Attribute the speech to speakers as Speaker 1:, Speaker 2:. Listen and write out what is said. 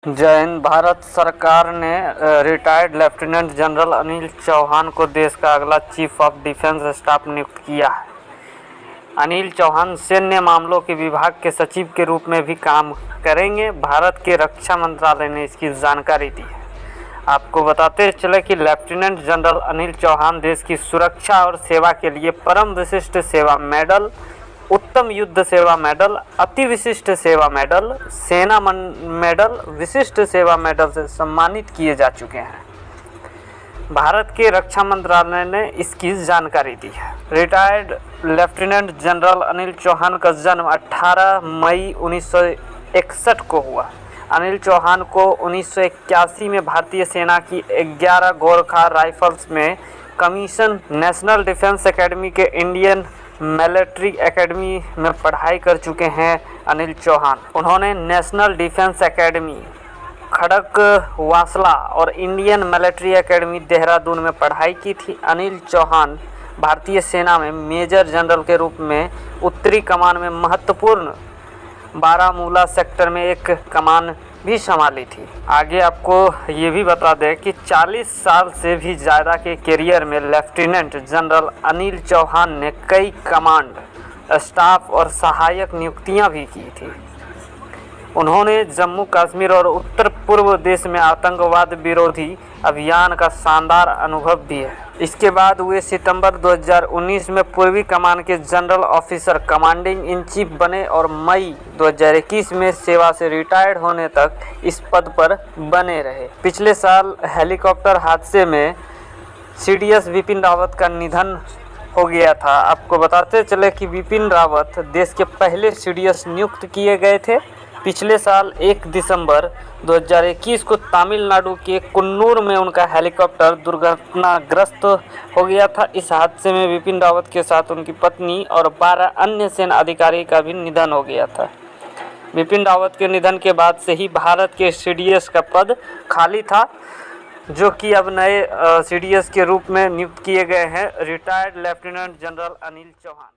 Speaker 1: जय हिंद। भारत सरकार ने retired lieutenant general Anil Chauhan को देश का अगला चीफ ऑफ डिफेंस स्टाफ नियुक्त किया है। अनिल चौहान सैन्य मामलों के विभाग के सचिव के रूप में भी काम करेंगे। भारत के रक्षा मंत्रालय ने इसकी जानकारी दी है। आपको बताते चले कि लेफ्टिनेंट जनरल अनिल चौहान देश की सुरक्षा और सेवा के लिए परम विशिष्ट सेवा मेडल, उत्तम युद्ध सेवा मेडल, अति विशिष्ट सेवा मेडल, सेना मेडल, विशिष्ट सेवा मेडल से सम्मानित किए जा चुके हैं। भारत के रक्षा मंत्रालय ने इसकी जानकारी दी है। Retired lieutenant general Anil Chauhan का जन्म 18 मई 1961 को हुआ। अनिल चौहान को 1981 में भारतीय सेना की 11 गोरखा राइफल्स में कमीशन, नेशनल डिफेंस एकेडमी के इंडियन मिलिट्री एकेडमी में पढ़ाई कर चुके हैं। अनिल चौहान उन्होंने नेशनल डिफेंस एकेडमी खड़गवासला और इंडियन मिलिट्री एकेडमी देहरादून में पढ़ाई की थी। अनिल चौहान भारतीय सेना में मेजर जनरल के रूप में उत्तरी कमान में महत्वपूर्ण बारामूला सेक्टर में एक कमान भी संभाली थी। आगे आपको ये भी बता दें कि 40 साल से भी ज़्यादा के करियर में लेफ्टिनेंट जनरल अनिल चौहान ने कई कमांड, स्टाफ और सहायक नियुक्तियां भी की थी। उन्होंने जम्मू कश्मीर और उत्तर पूर्व देश में आतंकवाद विरोधी अभियान का शानदार अनुभव भी है। इसके बाद वे सितंबर 2019 में पूर्वी कमान के general officer commanding in chief बने और मई 2021 में सेवा से रिटायर्ड होने तक इस पद पर बने रहे। पिछले साल हेलीकॉप्टर हादसे में सीडीएस बिपिन रावत का निधन हो गया था। आपको बताते चले कि बिपिन रावत देश के पहले सीडीएस नियुक्त किए गए थे। पिछले साल 1 दिसंबर 2021 को तमिलनाडु के कुन्नूर में उनका हेलीकॉप्टर दुर्घटनाग्रस्त हो गया था। इस हादसे में बिपिन रावत के साथ उनकी पत्नी और 12 अन्य सेना अधिकारी का भी निधन हो गया था। बिपिन रावत के निधन के बाद से ही भारत के सीडीएस का पद खाली था, जो कि अब नए सीडीएस के रूप में नियुक्त किए गए हैं retired lieutenant general Anil Chauhan.